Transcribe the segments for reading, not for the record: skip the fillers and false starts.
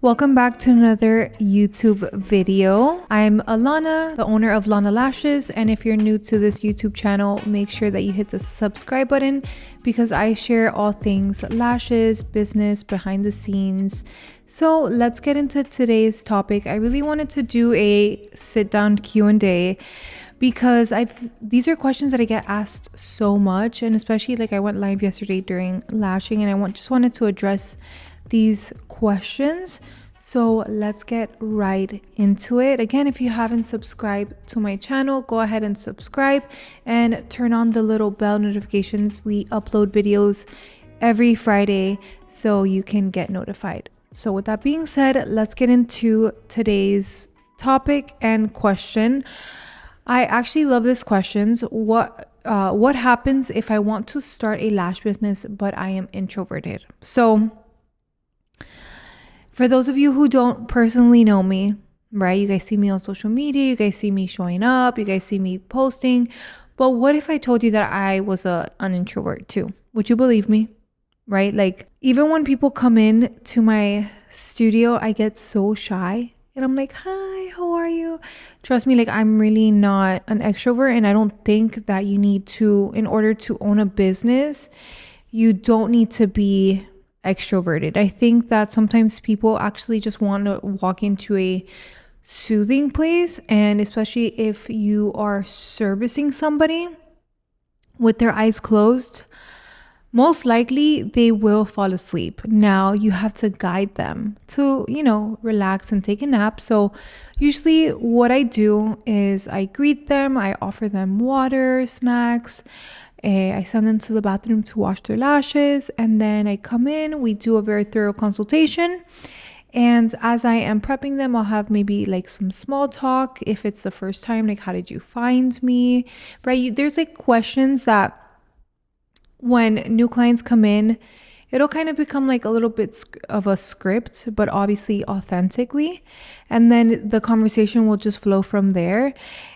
Welcome back to another YouTube video. I'm Alana, the owner of Lana Lashes, and if you're new to this YouTube channel, make sure that you hit the subscribe button because I share all things lashes, business, behind the scenes. So let's get into today's topic. I really wanted to do a sit-down Q&A because these are questions that I get asked so much, and especially like I went live yesterday during lashing, and I just wanted to address these questions. So let's get right into it. Again, if you haven't subscribed to my channel, go ahead and subscribe and turn on the little bell notifications. We upload videos every Friday so you can get notified. So with that being said, let's get into today's topic and question. I actually love this questions. What happens if I want to start a lash business but I am introverted? So for those of you who don't personally know me, right? You guys see me on social media, you guys see me showing up, you guys see me posting. But what if I told you that I was an introvert too? Would you believe me? Right? Like even when people come in to my studio, I get so shy. And I'm like, hi, how are you? Trust me, like I'm really not an extrovert. And I don't think that you need to, in order to own a business, you don't need to be extroverted. I think that sometimes people actually just want to walk into a soothing place, and especially if you are servicing somebody with their eyes closed, most likely they will fall asleep. Now you have to guide them to, relax and take a nap. So usually what I do is I greet them, I offer them water, snacks, I send them to the bathroom to wash their lashes, and then I come in, we do a very thorough consultation. And as I am prepping them, I'll have maybe like some small talk. If it's the first time, like, how did you find me? Right? There's like questions that when new clients come in, it'll kind of become like a little bit of a script, but obviously authentically. And then the conversation will just flow from there.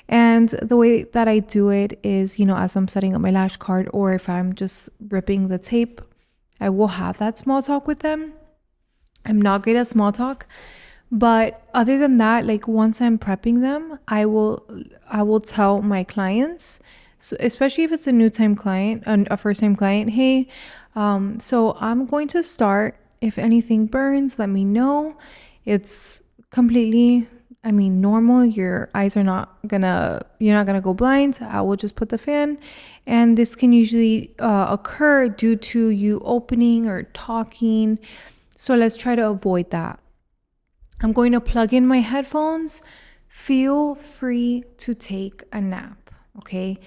And the way that I do it is, as I'm setting up my lash card, or if I'm just ripping the tape, I will have that small talk with them. I'm not great at small talk, but other than that, like once I'm prepping them, I will tell my clients, so especially if it's a new time client, a first time client, hey, so I'm going to start. If anything burns, let me know. It's completely, normal. Your eyes you're not gonna go blind. I will just put the fan, and this can usually occur due to you opening or talking. So let's try to avoid that. I'm going to plug in my headphones. Feel free to take a nap, okay?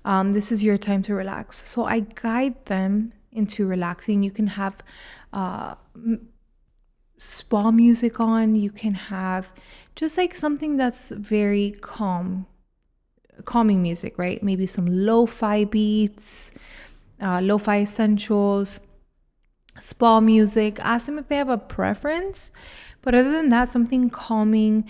This is your time to relax. So I guide them into relaxing. You can have spa music on. You can have just like something that's very calming music, right? Maybe some lo-fi beats, lo-fi essentials, spa music. Ask them if they have a preference. But other than that, something calming.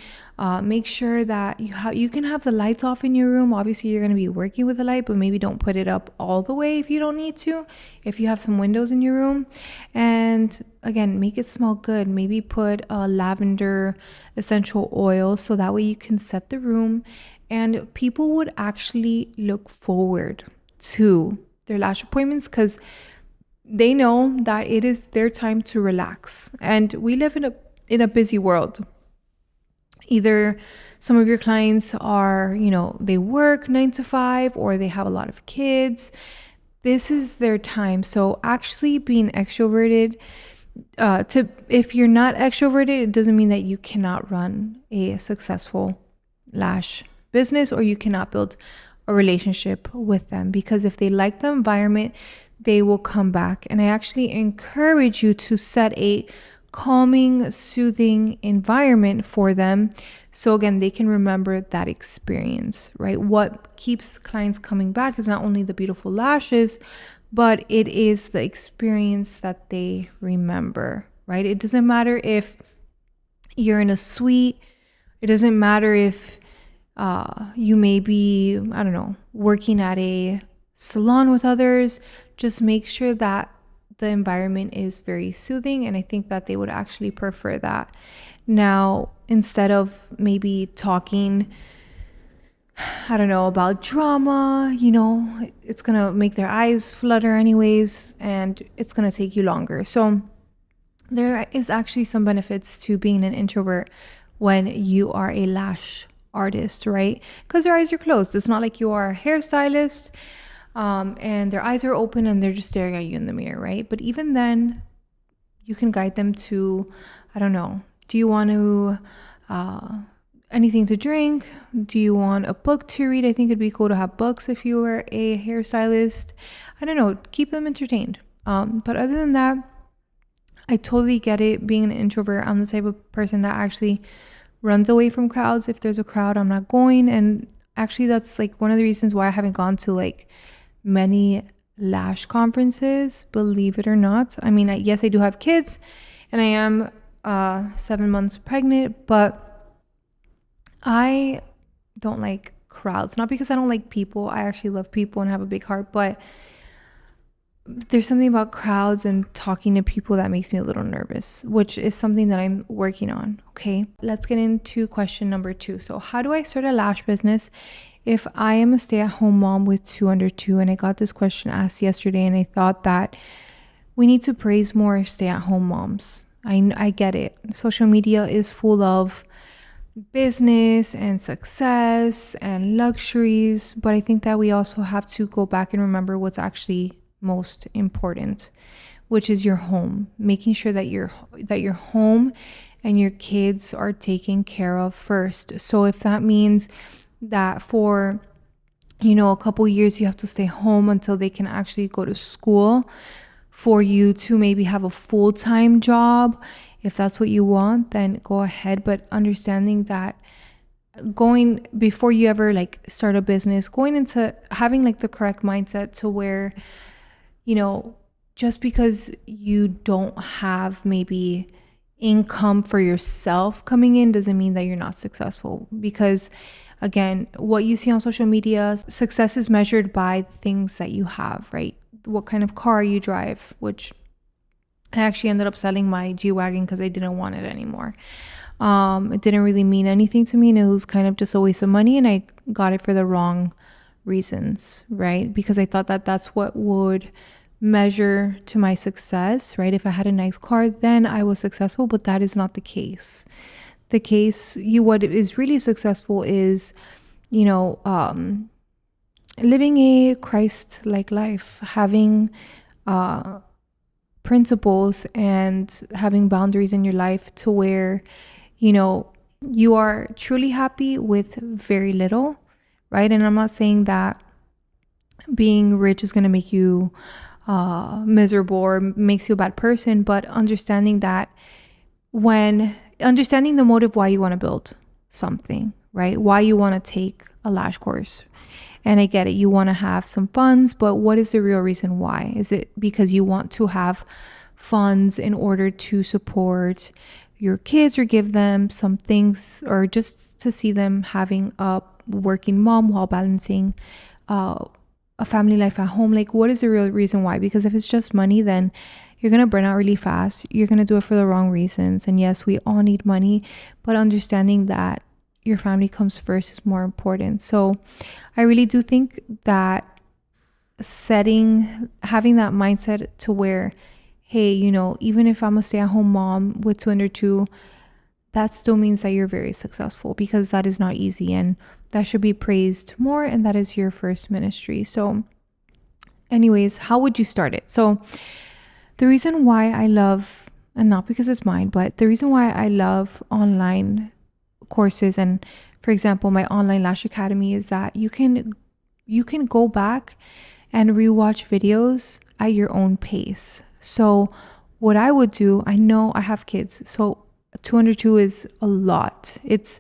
Make sure that you can have the lights off in your room. Obviously, you're going to be working with the light, but maybe don't put it up all the way if you don't need to. If you have some windows in your room, and again, make it smell good. Maybe put a lavender essential oil so that way you can set the room, and people would actually look forward to their lash appointments because they know that it is their time to relax. And we live in a busy world. Either some of your clients are, they work 9 to 5, or they have a lot of kids. This is their time. So actually being extroverted, if you're not extroverted, it doesn't mean that you cannot run a successful lash business or you cannot build a relationship with them, because if they like the environment, they will come back. And I actually encourage you to set a calming, soothing environment for them. So again, they can remember that experience, right? What keeps clients coming back is not only the beautiful lashes, but it is the experience that they remember, right? It doesn't matter if you're in a suite. It doesn't matter if you may be, working at a salon with others. Just make sure that the environment is very soothing, and I think that they would actually prefer that. Now, instead of maybe talking, I don't know, about drama, it's gonna make their eyes flutter anyways, and it's gonna take you longer. So there is actually some benefits to being an introvert when you are a lash artist, right? Because their eyes are closed. It's not like you are a hairstylist, and their eyes are open and they're just staring at you in the mirror, right? But even then, you can guide them to, I don't know, do you want to anything to drink? Do you want a book to read? I think it'd be cool to have books if you were a hairstylist. I don't know, keep them entertained. But other than that, I totally get it. Being an introvert, I'm the type of person that actually runs away from crowds. If there's a crowd, I'm not going. And actually, that's like one of the reasons why I haven't gone to like many lash conferences, believe it or not. I mean, yes, I do have kids and I am 7 months pregnant, but I don't like crowds. Not because I don't like people. I actually love people and have a big heart, but there's something about crowds and talking to people that makes me a little nervous, which is something that I'm working on. Okay, let's get into question number 2. So how do I start a lash business if I am a stay-at-home mom with 2 under 2? And I got this question asked yesterday, and I thought that we need to praise more stay-at-home moms. I get it. Social media is full of business and success and luxuries, but I think that we also have to go back and remember what's actually most important, which is your home. Making sure that your home and your kids are taken care of first. So if that means that for a couple years you have to stay home until they can actually go to school, for you to maybe have a full-time job, if that's what you want, then go ahead. But understanding that before you ever like start a business, going into having like the correct mindset to where just because you don't have maybe income for yourself coming in doesn't mean that you're not successful. Because again, what you see on social media, success is measured by things that you have, right? What kind of car you drive, which I actually ended up selling my G-Wagon because I didn't want it anymore. It didn't really mean anything to me, and it was kind of just a waste of money, and I got it for the wrong reasons, right? Because I thought that that's what would measure to my success, right? If I had a nice car, then I was successful, but that is not the case. What is really successful is, living a Christ-like life, having principles and having boundaries in your life to where, you are truly happy with very little, right? And I'm not saying that being rich is going to make you miserable or makes you a bad person, but understanding the motive why you want to build something, right? Why you want to take a lash course. And I get it, you want to have some funds, but what is the real reason why? Is it because you want to have funds in order to support your kids or give them some things, or just to see them having a working mom while balancing a family life at home? Like, what is the real reason why? Because if it's just money, then you're going to burn out really fast. You're going to do it for the wrong reasons. And yes, we all need money, but understanding that your family comes first is more important. So I really do think that having that mindset to where, hey, even if I'm a stay-at-home mom with 2 under 2, that still means that you're very successful, because that is not easy and that should be praised more, and that is your first ministry. So anyways, how would you start it? So the reason why I love, and not because it's mine, but the reason why I love online courses, and for example my online lash academy, is that you can go back and rewatch videos at your own pace. So what I would do, I know I have kids, so 2 under 2 is a lot. It's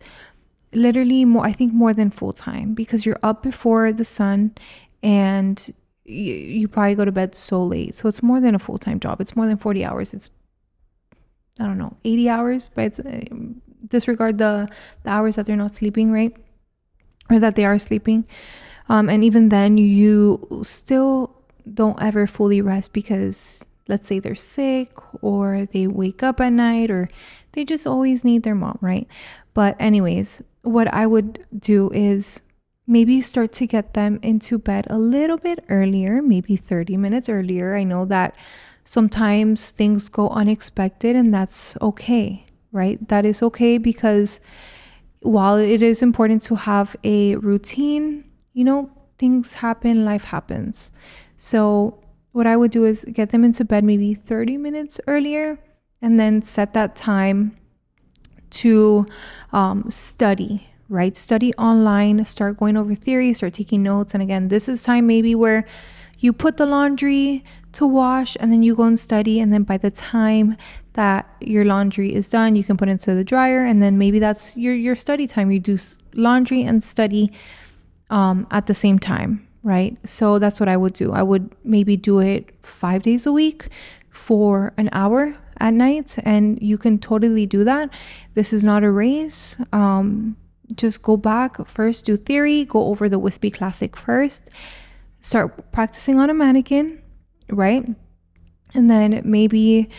literally more than full time, because you're up before the sun and you probably go to bed so late. So it's more than a full-time job. It's more than 40 hours. It's, I don't know, 80 hours, but it's disregard the hours that they're not sleeping, right? Or that they are sleeping. And even then, you still don't ever fully rest, because let's say they're sick or they wake up at night or they just always need their mom, right? But anyways, what I would do is maybe start to get them into bed a little bit earlier, maybe 30 minutes earlier. I know that sometimes things go unexpected and that's okay, right? That is okay, because while it is important to have a routine, things happen, life happens. So what I would do is get them into bed maybe 30 minutes earlier and then set that time to study, right? Study online, start going over theory, start taking notes. And again, this is time maybe where you put the laundry to wash and then you go and study. And then by the time that your laundry is done, you can put it into the dryer. And then maybe that's your study time. You do laundry and study at the same time, right? So that's what I would do. I would maybe do it 5 days a week for an hour at night, and you can totally do that. This is not a race. Just go back first, do theory, go over the Wispy Classic first, start practicing on a mannequin, right? And then maybe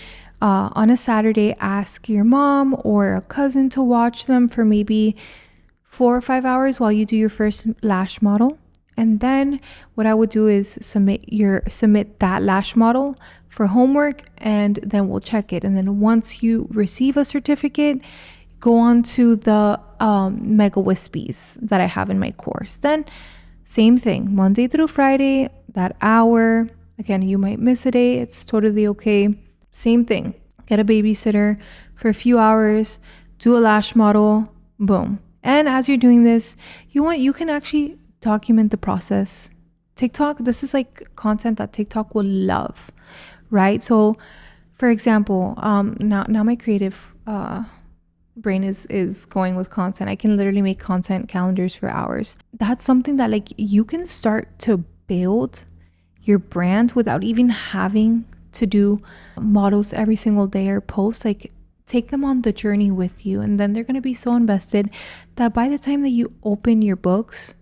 on a Saturday, ask your mom or a cousin to watch them for maybe 4 or 5 hours while you do your first lash model. And then what I would do is submit that lash model for homework, and then we'll check it. And then once you receive a certificate, go on to the Mega Wispies that I have in my course. Then same thing, Monday through Friday, that hour. Again, you might miss a day. It's totally okay. Same thing. Get a babysitter for a few hours, do a lash model, boom. And as you're doing this, you can actually document the process. TikTok, this is like content that TikTok will love, right? So for example, now my creative brain is going with content. I can literally make content calendars for hours. That's something that like you can start to build your brand without even having to do models every single day or post. Like, take them on the journey with you, and then they're going to be so invested that by the time that you open your books,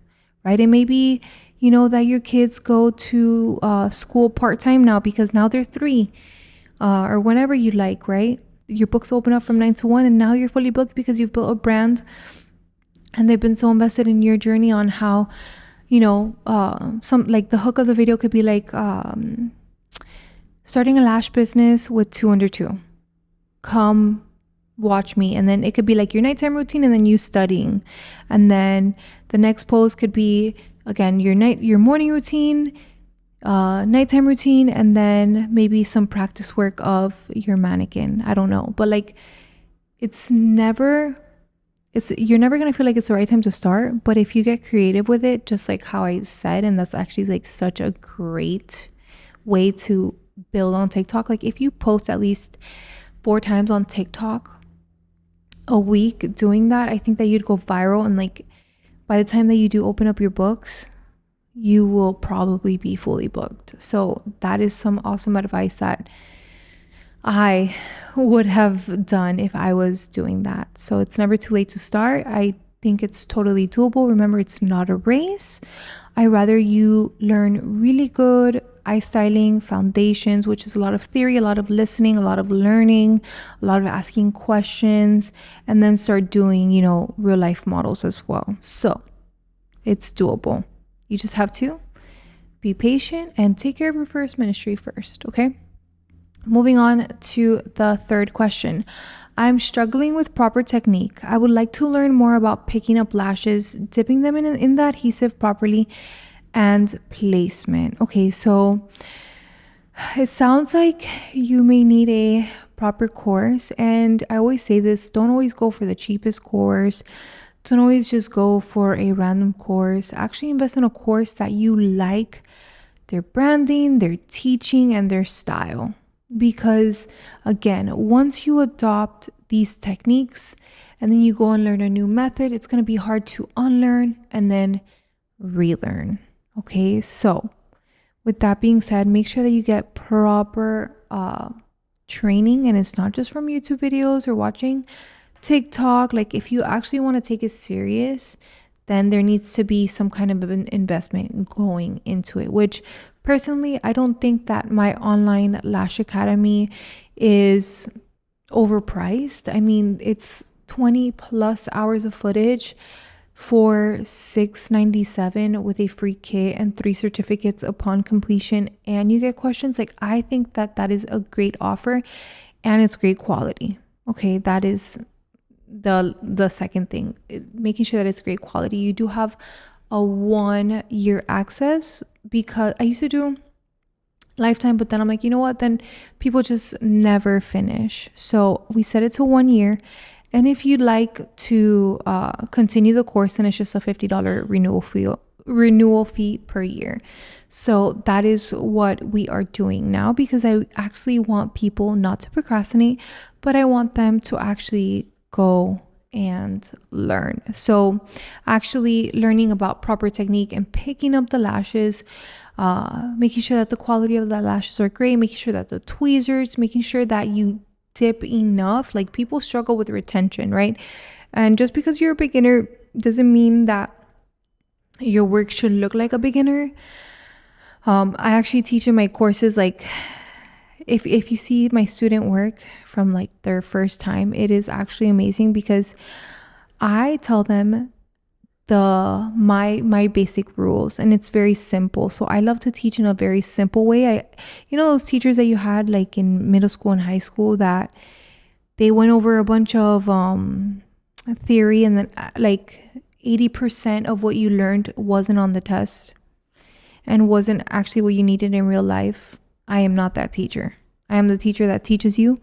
right, it may be that your kids go to school part-time now because now they're 3 or whenever you like, right? Your books open up from 9 to 1 and now you're fully booked because you've built a brand and they've been so invested in your journey on how some like the hook of the video could be like starting a lash business with 2 under 2. Come watch me. And then it could be like your nighttime routine and then you studying. And then the next post could be again your morning routine, nighttime routine, and then maybe some practice work of your mannequin. I don't know. But like you're never gonna feel like it's the right time to start. But if you get creative with it, just like how I said, and that's actually like such a great way to build on TikTok. Like if you post at least 4 times on TikTok a week doing that, I think that you'd go viral. And like by the time that you do open up your books, you will probably be fully booked. So that is some awesome advice that I would have done if I was doing that. So it's never too late to start. I think it's totally doable. Remember, it's not a race. I rather you learn really good eye styling foundations, which is a lot of theory, a lot of listening, a lot of learning, a lot of asking questions, and then start doing, real life models as well. So it's doable. You just have to be patient and take care of your first ministry first, okay? Moving on to the third question. I'm struggling with proper technique. I would like to learn more about picking up lashes, dipping them in the adhesive properly, and placement. Okay, so it sounds like you may need a proper course. And I always say this, don't always go for the cheapest course. Don't always just go for a random course. Actually invest in a course that you like, their branding, their teaching, and their style. Because again, once you adopt these techniques and then you go and learn a new method, it's going to be hard to unlearn and then relearn. Okay, so with that being said, make sure that you get proper training, and it's not just from YouTube videos or watching TikTok. Like if you actually want to take it serious, then there needs to be some kind of an investment going into it, which Personally, I don't think that my online lash academy is overpriced. I mean, it's 20 plus hours of footage for $697 with a free kit and 3 certificates upon completion, and you get questions. Like, I think that that is a great offer and it's great quality. Okay, that is the second thing, making sure that it's great quality. You do have a 1 year access, because I used to do lifetime, but then I'm like, you know what, then people just never finish. So we set it to 1 year, and if you'd like to continue the course, then it's just a $50 renewal fee per year. So that is what we are doing now, because I actually want people not to procrastinate, but I want them to actually go and learn. So actually learning about proper technique and picking up the lashes, making sure that the quality of the lashes are great, making sure that the tweezers, making sure that you dip enough. Like, people struggle with retention, right? And just because you're a beginner doesn't mean that your work should look like a beginner. I actually teach in my courses, like, if you see my student work from like their first time, it is actually amazing, because I tell them my basic rules, and it's very simple. So I love to teach in a very simple way. Those teachers that you had like in middle school and high school, that they went over a bunch of theory, and then like 80% of what you learned wasn't on the test and wasn't actually what you needed in real life. I am not that teacher. I am the teacher that teaches you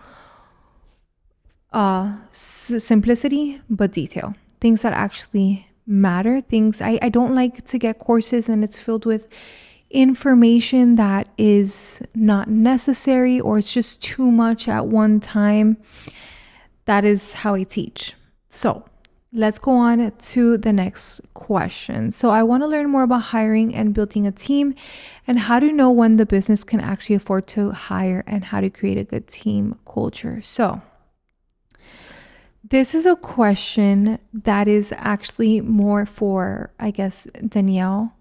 simplicity, but detail. Things that actually matter. I don't like to get courses and it's filled with information that is not necessary, or it's just too much at one time. That is how I teach. So let's go on to the next question. So I want to learn more about hiring and building a team, and how to know when the business can actually afford to hire, and how to create a good team culture. So this is a question that is actually more for, I guess, Danielle,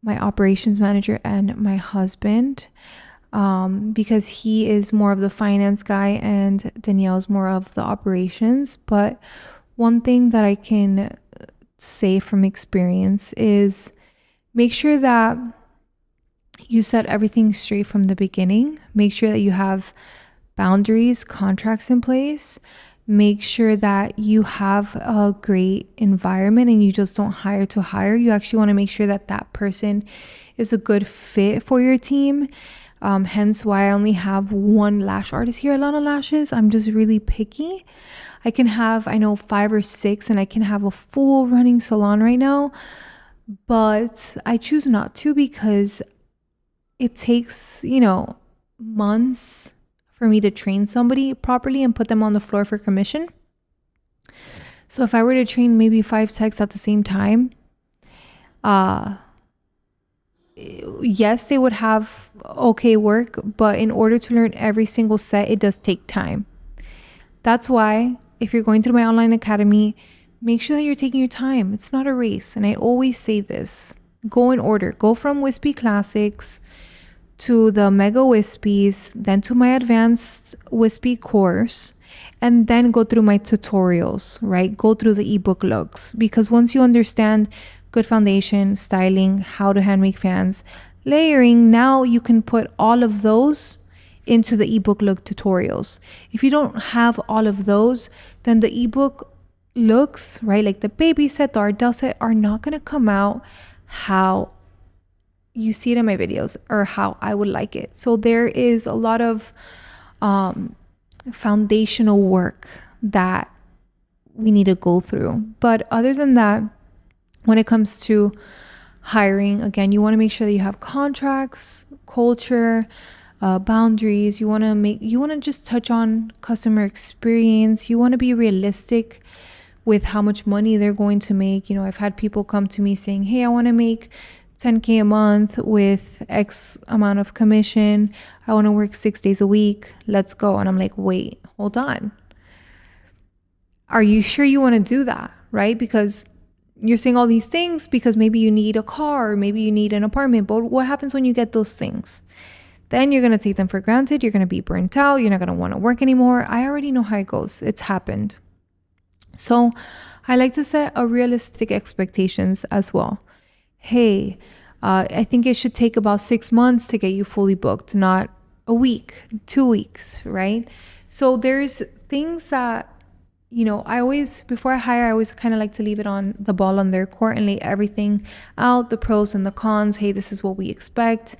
my operations manager, and my husband, because he is more of the finance guy and Danielle is more of the operations. But one thing that I can say from experience is, make sure that you set everything straight from the beginning. Make sure that you have boundaries, contracts in place. Make sure that you have a great environment, and you just don't hire to hire. You actually want to make sure that that person is a good fit for your team. Hence why I only have one lash artist here at Lana Lashes. I'm just really picky. I can have, 5 or 6, and I can have a full running salon right now, but I choose not to, because it takes, months for me to train somebody properly and put them on the floor for commission. So if I were to train maybe 5 techs at the same time, yes, they would have okay work, but in order to learn every single set, it does take time. That's why if you're going through my online academy, make sure that you're taking your time. It's not a race. And I always say this, go in order. Go from Wispy Classics to the Mega Wispies, then to my Advanced Wispy course, and then go through my tutorials, right? Go through the ebook looks, because once you understand good foundation, styling, how to hand make fans, layering, now you can put all of those into the ebook look tutorials. If you don't have all of those, then the ebook looks, right, like the baby set, the Ardell set, are not going to come out how you see it in my videos or how I would like it. So there is a lot of foundational work that we need to go through. But other than that, when it comes to hiring, again, you want to make sure that you have contracts, culture, boundaries. You want to just touch on customer experience. You want to be realistic with how much money they're going to make. I've had people come to me saying, hey, I want to make 10K a month with X amount of commission. I want to work 6 days a week. Let's go. And I'm like, wait, hold on. Are you sure you want to do that? Right? Because you're saying all these things because maybe you need a car, or maybe you need an apartment. But what happens when you get those things? Then you're going to take them for granted. You're going to be burnt out. You're not going to want to work anymore. I already know how it goes. It's happened. So I like to set a realistic expectations as well. Hey, I think it should take about 6 months to get you fully booked, not a week, 2 weeks, right? So there's things that, I always, before I hire, I always kind of like to leave it on the ball on their court and lay everything out, the pros and the cons. Hey, this is what we expect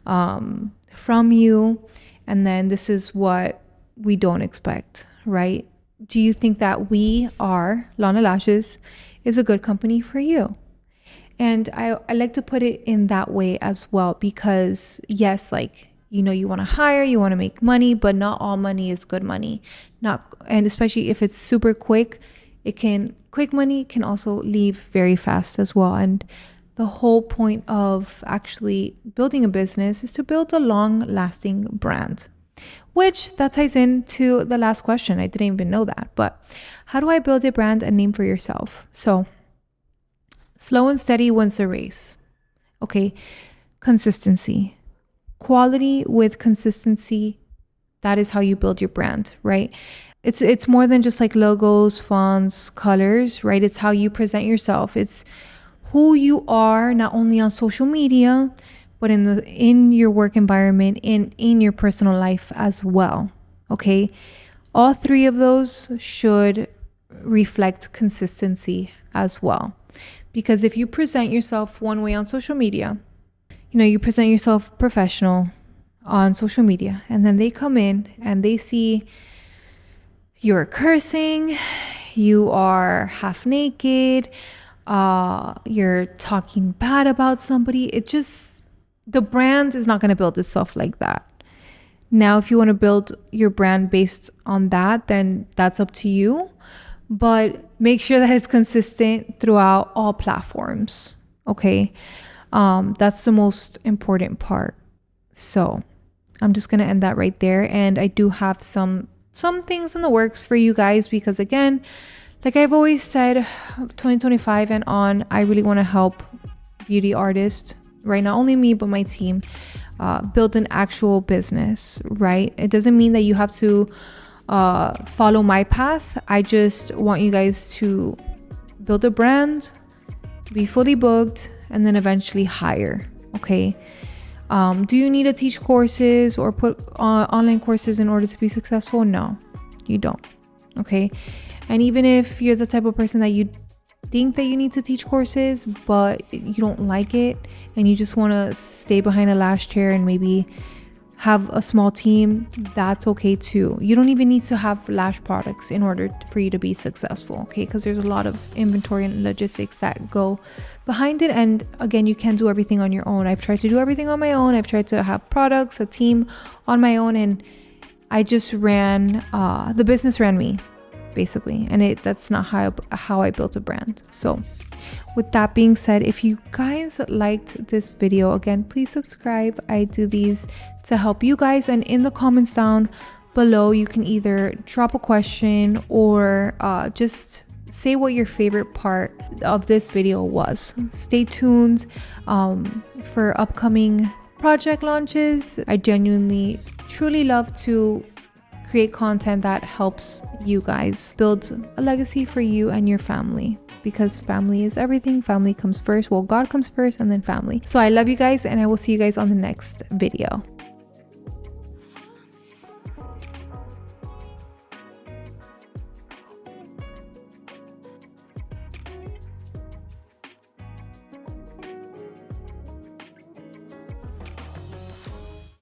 from you. And then this is what we don't expect, right? Do you think that we are, Lana Lashes, is a good company for you? And I like to put it in that way as well, because yes, like, you want to hire, you want to make money, but not all money is good money. And especially if it's super quick, quick money can also leave very fast as well. And the whole point of actually building a business is to build a long-lasting brand, which that ties into the last question. I didn't even know that, but how do I build a brand and name for yourself? So slow and steady wins the race. Okay. Consistency, quality with consistency. That is how you build your brand, right? It's more than just like logos, fonts, colors, right? It's how you present yourself. It's who you are, not only on social media, but in your work environment, in your personal life as well. Okay. All three of those should reflect consistency as well. Because if you present yourself one way on social media, you present yourself professional on social media, and then they come in and they see you're cursing, you are half naked, you're talking bad about somebody, the brand is not going to build itself like that. Now, if you want to build your brand based on that, then that's up to you. But make sure that it's consistent throughout all platforms. Okay. That's the most important part. So I'm just going to end that right there. And I do have some things in the works for you guys, because again, like I've always said, 2025 and on, I really want to help beauty artists, right? Not only me, but my team, build an actual business, right? It doesn't mean that you have to follow my path. I just want you guys to build a brand, be fully booked, and then eventually hire. Okay. Do you need to teach courses or put online courses in order to be successful? No, you don't. Okay. And even if you're the type of person that you think that you need to teach courses, but you don't like it and you just want to stay behind a lash chair and maybe have a small team, that's okay too. You don't even need to have lash products in order for you to be successful, okay? Because there's a lot of inventory and logistics that go behind it. And again, you can't do everything on your own. I've tried to do everything on my own. I've tried to have products, a team on my own, and I just ran, the business ran me, basically. And that's not how I built a brand. So with that being said, if you guys liked this video, again, please subscribe. I do these to help you guys. And in the comments down below, you can either drop a question or just say what your favorite part of this video was. Stay tuned for upcoming project launches. I genuinely, truly love to create content that helps you guys build a legacy for you and your family, because family is everything. Family comes first. Well, God comes first and then family. So I love you guys, and I will see you guys on the next video.